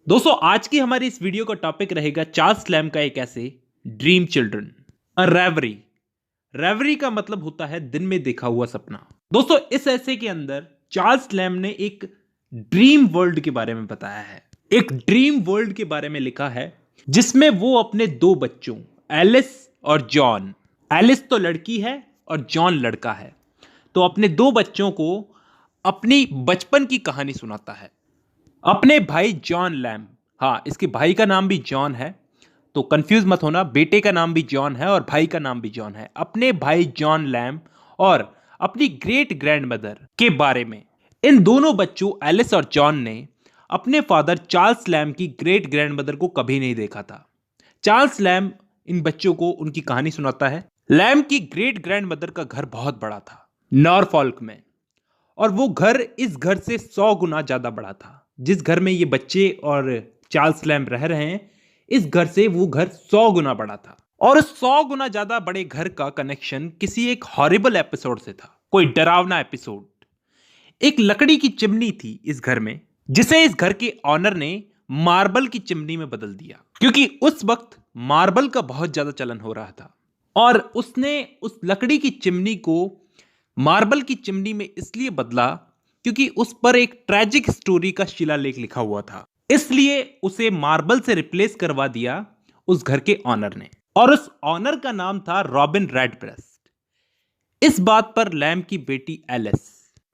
दोस्तों आज की हमारी इस वीडियो का टॉपिक रहेगा चार्ल्स लैम्ब का एक ऐसे ड्रीम चिल्ड्रन अ रेवरी। रेवरी का मतलब होता है दिन में देखा हुआ सपना। दोस्तों इस ऐसे के अंदर चार्ल्स लैम्ब ने एक ड्रीम वर्ल्ड के बारे में बताया है, एक ड्रीम वर्ल्ड के बारे में लिखा है जिसमें वो अपने दो बच्चों एलिस और जॉन, एलिस तो लड़की है और जॉन लड़का है, तो अपने दो बच्चों को अपनी बचपन की कहानी सुनाता है। अपने भाई जॉन लैम्ब, हाँ इसके भाई का नाम भी जॉन है, तो कंफ्यूज मत होना, बेटे का नाम भी जॉन है और भाई का नाम भी जॉन है। अपने भाई जॉन लैम्ब और अपनी ग्रेट ग्रैंडमदर के बारे में इन दोनों बच्चों एलिस और जॉन ने अपने फादर चार्ल्स लैम्ब की ग्रेट ग्रैंडमदर को कभी नहीं देखा था। चार्ल्स लैम्ब इन बच्चों को उनकी कहानी सुनाता है। लैम्ब की ग्रेट ग्रैंडमदर का घर बहुत बड़ा था नॉरफॉल्क में, और वो घर इस घर से 100 गुना ज्यादा बड़ा था। जिस घर में ये बच्चे और चार्ल्स लैम्ब रह रहे हैं, इस घर से वो घर 100 गुना बड़ा था। और उस 100 गुना ज्यादा बड़े घर का कनेक्शन किसी एक हॉरिबल एपिसोड से था, कोई डरावना एपिसोड। एक लकड़ी की चिमनी थी इस घर में, जिसे इस घर के ऑनर ने मार्बल की चिमनी में बदल दिया, क्योंकि उस वक्त मार्बल का बहुत ज्यादा चलन हो रहा था। और उसने उस लकड़ी की चिमनी को मार्बल की चिमनी में इसलिए बदला क्योंकि उस पर एक ट्रेजिक स्टोरी का शिलालेख लिखा हुआ था, इसलिए उसे मार्बल से रिप्लेस करवा दिया उस घर के ऑनर ने। और उस ऑनर का नाम था रॉबिन रेडब्रेस्ट। इस बात पर लैम्ब की बेटी एलिस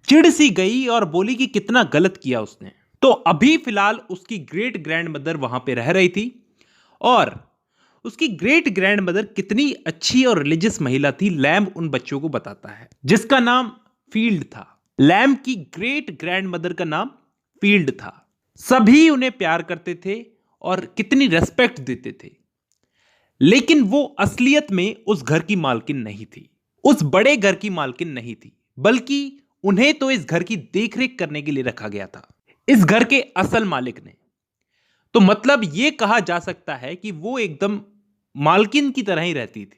चिढ़ सी गई और बोली कि कितना गलत किया उसने। तो अभी फिलहाल उसकी ग्रेट ग्रैंडमदर वहां पे रह रही थी, और उसकी ग्रेट ग्रैंडमदर कितनी अच्छी और रिलीजियस महिला थी लैम्ब उन बच्चों को बताता है, जिसका नाम फील्ड था। लैम्ब की ग्रेट ग्रैंडमदर का नाम फील्ड था। सभी उन्हें प्यार करते थे और कितनी रेस्पेक्ट देते थे, लेकिन वो असलियत में उस घर की मालकिन नहीं थी, उस बड़े घर की मालकिन नहीं थी, बल्कि उन्हें तो इस घर की देखरेख करने के लिए रखा गया था इस घर के असल मालिक ने। तो मतलब यह कहा जा सकता है कि वो एकदम मालकिन की तरह ही रहती थी।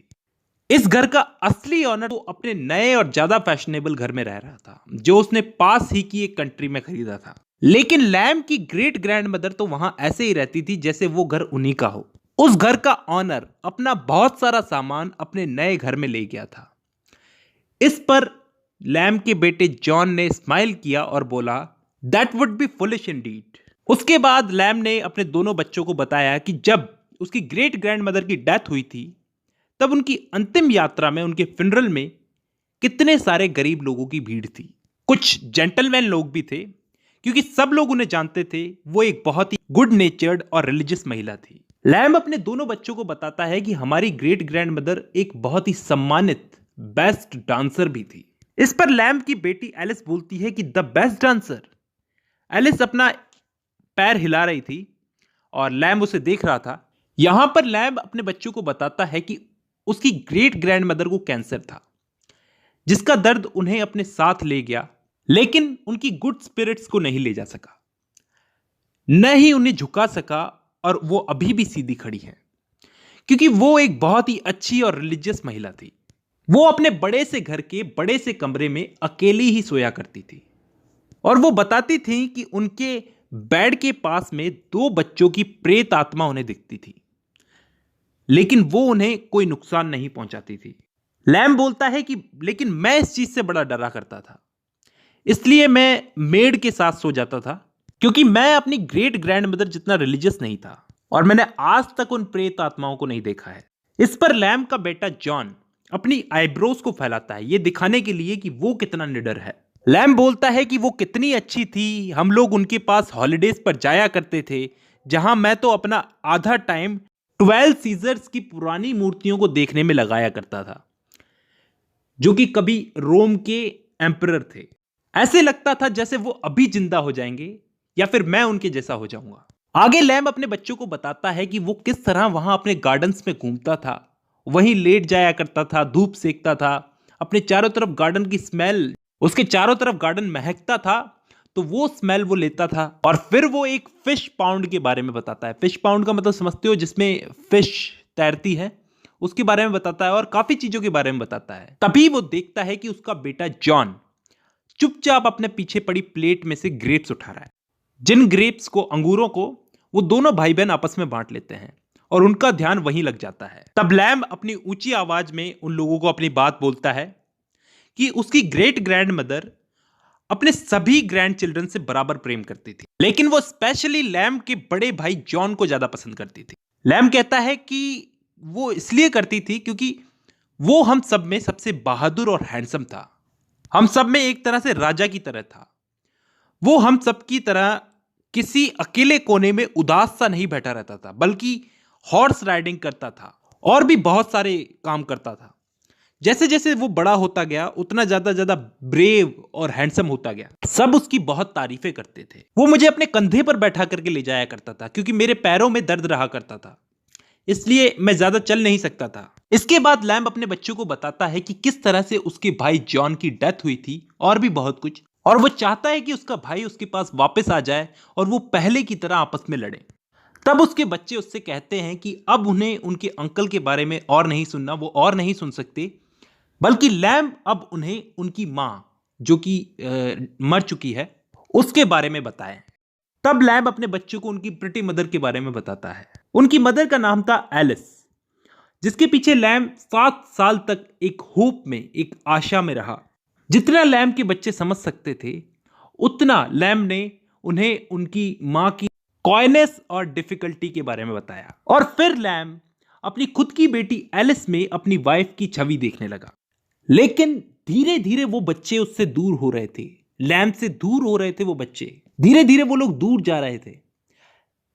इस घर का असली ऑनर तो अपने नए और ज्यादा फैशनेबल घर में रह रहा था, जो उसने पास ही की एक कंट्री में खरीदा था। लेकिन लैम्ब की ग्रेट ग्रैंडमदर तो वहां ऐसे ही रहती थी जैसे वो घर उन्हीं का हो। उस घर का ऑनर अपना बहुत सारा सामान अपने नए घर में ले गया था। इस पर लैम्ब के बेटे जॉन ने स्माइल किया और बोला, that would be foolish Indeed. उसके बाद लैम्ब ने अपने दोनों बच्चों को बताया कि जब उसकी ग्रेट ग्रैंडमदर की डेथ हुई थी, तब उनकी अंतिम यात्रा में, उनके फिनरल में कितने सारे गरीब लोगों की भीड़ थी। कुछ जेंटलमैन लोग भी थे, क्योंकि सब लोग उन्हें जानते थे, वो एक बहुत ही गुड नेचर्ड और रिलीजियस महिला थी। लैम्ब अपने दोनों बच्चों को बताता है कि हमारी ग्रेट ग्रैंडमदर एक बहुत ही सम्मानित बेस्ट डांसर भी थी। इस पर लैम्ब की बेटी एलिस बोलती है कि द बेस्ट डांसर। एलिस अपना पैर हिला रही थी और लैम्ब उसे देख रहा था। यहां पर लैम्ब अपने बच्चों को बताता है कि उसकी ग्रेट ग्रैंडमदर को कैंसर था, जिसका दर्द उन्हें अपने साथ ले गया, लेकिन उनकी गुड स्पिरिट्स को नहीं ले जा सका, न ही उन्हें झुका सका, और वो अभी भी सीधी खड़ी है, क्योंकि वो एक बहुत ही अच्छी और रिलीजियस महिला थी। वो अपने बड़े से घर के बड़े से कमरे में अकेली ही सोया करती थी, और वो बताती थी कि उनके बेड के पास में दो बच्चों की प्रेत आत्मा उन्हें दिखती थी, लेकिन वो उन्हें कोई नुकसान नहीं पहुंचाती थी। लैम्ब बोलता है कि लेकिन मैं इस चीज से बड़ा डरा करता था, इसलिए मैं मेड के साथ सो जाता था, क्योंकि मैं अपनी ग्रेट ग्रैंडमदर जितना रिलीजियस नहीं था, और मैंने आज तक उन प्रेत आत्माओं को नहीं देखा है। इस पर लैम्ब का बेटा जॉन अपनी आईब्रोज को फैलाता है, यह दिखाने के लिए कि वो कितना निडर है। लैम्ब बोलता है कि वो कितनी अच्छी थी, हम लोग उनके पास हॉलिडेज पर जाया करते थे, जहां मैं तो अपना आधा टाइम 12 सीजर्स की पुरानी मूर्तियों को देखने में लगाया करता था, जो कि कभी रोम के एम्परर थे। ऐसे लगता था जैसे वो अभी जिंदा हो जाएंगे या फिर मैं उनके जैसा हो जाऊंगा। आगे लैम्ब अपने बच्चों को बताता है कि वो किस तरह वहां अपने गार्डन्स में घूमता था, वहीं लेट जाया करता था, धूप सेकता था, अपने चारों तरफ गार्डन की स्मेल, उसके चारों तरफ गार्डन महकता था, तो वो स्मेल वो लेता था। और फिर वो एक फिश पाउंड के बारे में बताता है। फिश पाउंड का मतलब समझते हो, जिसमें फिश तैरती है, उसके बारे में बताता है और काफी चीजों के बारे में बताता है। तभी वो देखता है कि उसका बेटा जॉन चुपचाप अपने पीछे पड़ी प्लेट में से ग्रेप्स उठा रहा है, जिन ग्रेप्स को, अंगूरों को वो दोनों भाई बहन आपस में बांट लेते हैं और उनका ध्यान वहीं लग जाता है। तब लैम अपनी ऊंची आवाज में उन लोगों को अपनी बात बोलता है कि उसकी ग्रेट ग्रैंड मदर अपने सभी ग्रैंड चिल्ड्रन से बराबर प्रेम करती थी, लेकिन वो स्पेशली लैम के बड़े भाई जॉन को ज्यादा पसंद करती थी। लैम कहता है कि वो इसलिए करती थी क्योंकि वो हम सब में सबसे बहादुर और हैंडसम था, हम सब में एक तरह से राजा की तरह था। वो हम सब की तरह किसी अकेले कोने में उदास सा नहीं बैठा रहता था, बल्कि हॉर्स राइडिंग करता था और भी बहुत सारे काम करता था। जैसे जैसे वो बड़ा होता गया उतना ज्यादा ज्यादा ब्रेव और हैंडसम होता गया। सब उसकी बहुत तारीफें करते थे। वो मुझे अपने कंधे पर बैठा करके ले जाया करता था क्योंकि मेरे पैरों में दर्द रहा करता था, इसलिए मैं ज्यादा चल नहीं सकता था। इसके बाद लैम्ब अपने बच्चों को बताता है कि किस तरह से उसके भाई जॉन की डेथ हुई थी और भी बहुत कुछ, और वो चाहता है कि उसका भाई उसके पास वापस आ जाए और वो पहले की तरह आपस में लड़े। तब उसके बच्चे उससे कहते हैं कि अब उन्हें उनके अंकल के बारे में और नहीं सुनना, वो और नहीं सुन सकते, बल्कि लैम्ब अब उन्हें उनकी मां जो कि मर चुकी है उसके बारे में बताएं। तब लैम्ब अपने बच्चों को उनकी प्रिटी मदर के बारे में बताता है। उनकी मदर का नाम था एलिस, जिसके पीछे लैम्ब 7 साल तक एक होप में, एक आशा में रहा। जितना लैम्ब के बच्चे समझ सकते थे उतना लैम्ब ने उन्हें उनकी मां की कॉयनेस और डिफिकल्टी के बारे में बताया। और फिर लैम्ब अपनी खुद की बेटी एलिस में अपनी वाइफ की छवि देखने लगा। लेकिन धीरे धीरे वो बच्चे उससे दूर हो रहे थे, लैम्ब से दूर हो रहे थे वो बच्चे। धीरे धीरे वो लोग दूर जा रहे थे,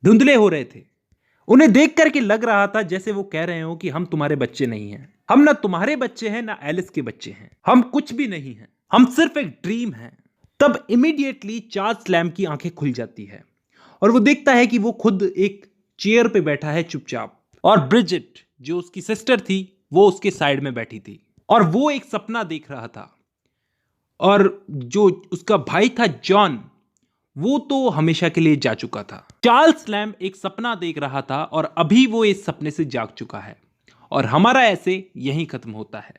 धुंधले हो रहे थे। उन्हें देख करके लग रहा था जैसे वो कह रहे हो कि हम तुम्हारे बच्चे नहीं हैं, हम ना तुम्हारे बच्चे हैं ना एलिस के बच्चे हैं, हम कुछ भी नहीं हैं, हम सिर्फ एक ड्रीम है। तब इमीडिएटली चार्ल्स लैम्ब की आंखें खुल जाती है और वो देखता है कि वो खुद एक चेयर पे बैठा है चुपचाप, और ब्रिजिट जो उसकी सिस्टर थी वो उसके साइड में बैठी थी और वो एक सपना देख रहा था। और जो उसका भाई था जॉन, वो तो हमेशा के लिए जा चुका था। चार्ल्स लैम्ब एक सपना देख रहा था और अभी वो इस सपने से जाग चुका है। और हमारा ऐसे यहीं खत्म होता है।